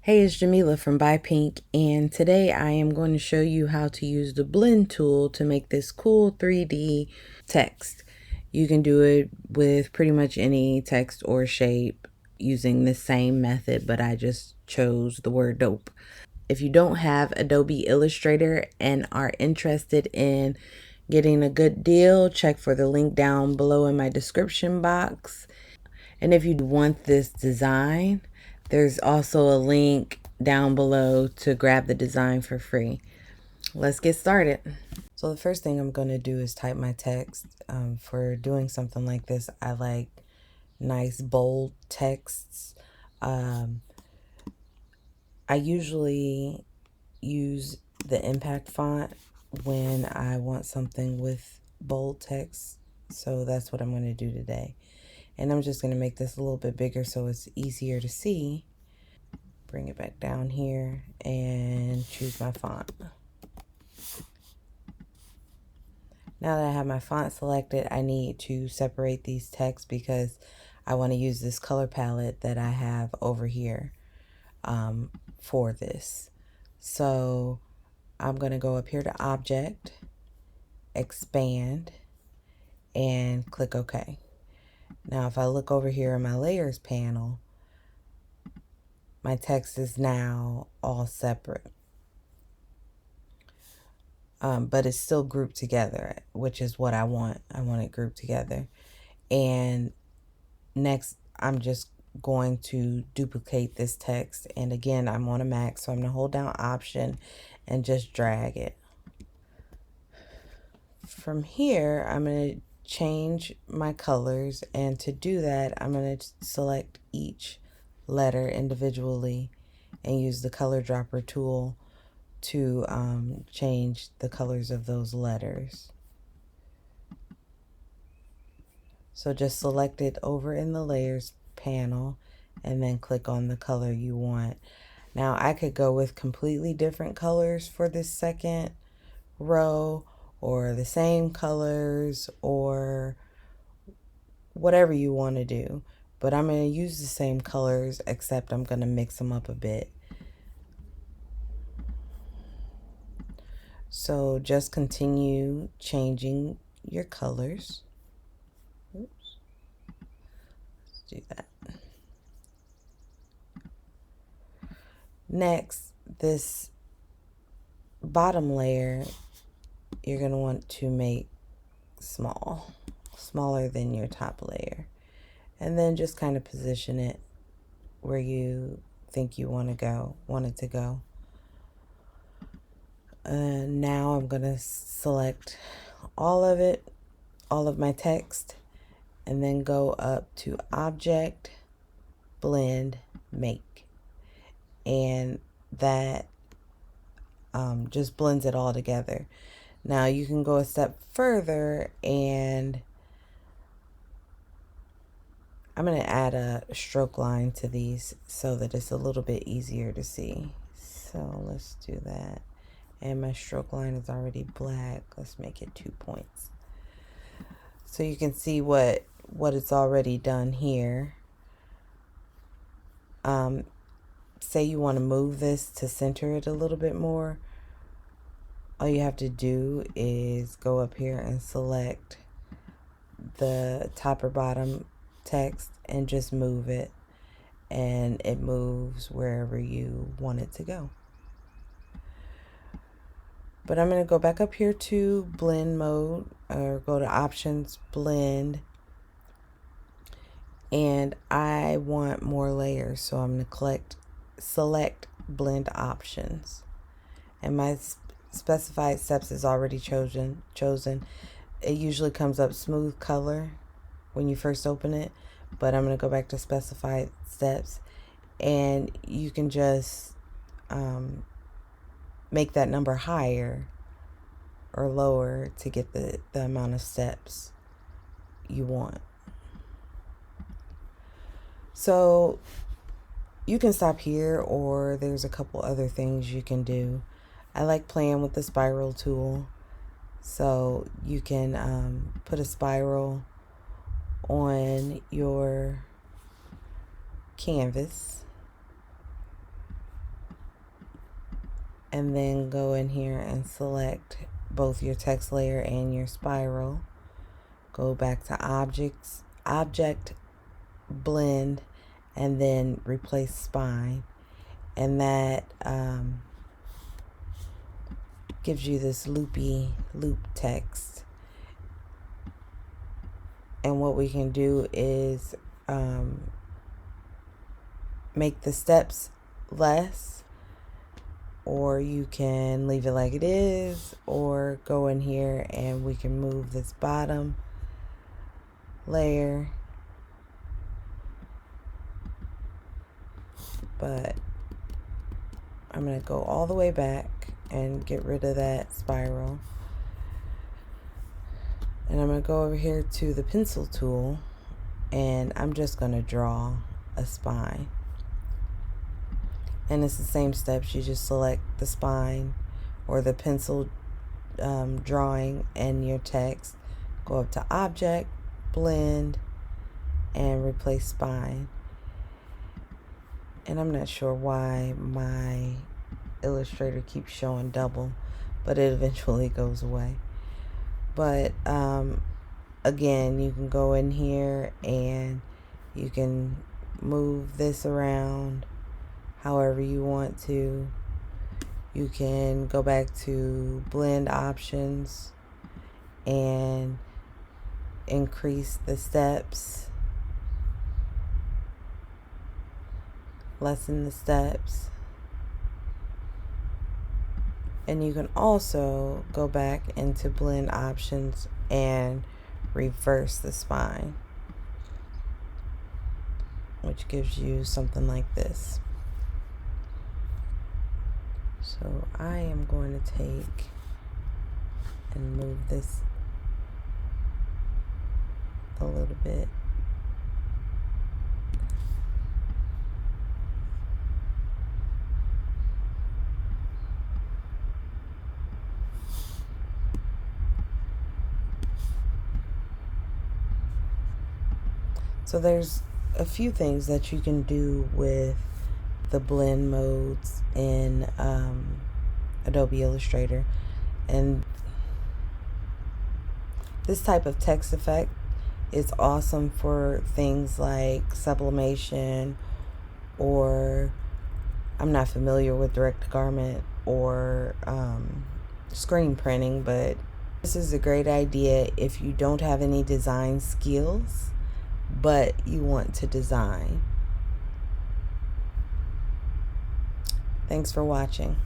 Hey, it's Jamila from Buy Pink, and today I am going to show you how to use the blend tool to make this cool 3D text. You can do it with pretty much any text or shape using the same method, but I just chose the word dope. If you don't have Adobe Illustrator and are interested in getting a good deal, check for the link down below in my description box. And if you want this design, there's also a link down below to grab the design for free. Let's get started. So the first thing I'm going to do is type my text. For doing something like this, I like nice bold texts. I usually use the impact font when I want something with bold text. So that's what I'm going to do today. And I'm just going to make this a little bit bigger so it's easier to see. Bring it back down here and choose my font. Now that I have my font selected, I need to separate these texts because I want to use this color palette that I have over here for this. So I'm going to go up here to Object, Expand, and click OK. Now if I look over here in my Layers panel, my text is now all separate. But it's still grouped together, which is what I want. I want it grouped together. And next, I'm just going to duplicate this text. And again, I'm on a Mac, so I'm going to hold down Option and just drag it. From here, I'm going to change my colors. And to do that, I'm going to select each letter individually and use the color dropper tool to change the colors of those letters. So just select it over in the layers panel and then click on the color you want. Now I could go with completely different colors for this second row, or the same colors, or whatever you want to do. But I'm going to use the same colors, except I'm going to mix them up a bit. So just continue changing your colors. Oops. Let's do that. Next, this bottom layer, you're going to want to make smaller than your top layer. And then just kind of position it where you think you want it to go. Now I'm going to select all of it, all of my text, and then go up to Object, Blend, Make. And that just blends it all together. Now you can go a step further, and I'm going to add a stroke line to these so that it's a little bit easier to see. So let's do that. And my stroke line is already black. Let's make it 2 points. So you can see what it's already done here. Say you want to move this to center it a little bit more. All you have to do is go up here and select the top or bottom text and just move it, and it moves wherever you want it to go. But I'm going to go back up here to blend mode, or go to options, blend, and I want more layers, so I'm going to select blend options, and my specified steps is already chosen. It usually comes up smooth color when you first open it, but I'm going to go back to specified steps, and you can just make that number higher or lower to get the amount of steps you want. So you can stop here, or there's a couple other things you can do. I like playing with the spiral tool. So you can put a spiral on your canvas and then go in here and select both your text layer and your spiral. Go back to object, blend, and then replace spine. And that gives you this loop text. And what we can do is make the steps less, or you can leave it like it is, or go in here and we can move this bottom layer. But I'm going to go all the way back and get rid of that spiral. And I'm going to go over here to the pencil tool, and I'm just going to draw a spine. And it's the same steps. You just select the spine or the pencil drawing and your text. Go up to object, blend, and replace spine. And I'm not sure why my Illustrator keeps showing double, but it eventually goes away. But again, you can go in here and you can move this around however you want to. You can go back to blend options and increase the steps, lessen the steps. And you can also go back into blend options and reverse the spine, which gives you something like this. So I am going to take and move this a little bit. So there's a few things that you can do with the blend modes in Adobe Illustrator. And this type of text effect is awesome for things like sublimation, or I'm not familiar with direct garment or screen printing, but this is a great idea if you don't have any design skills but you want to design. Thanks for watching.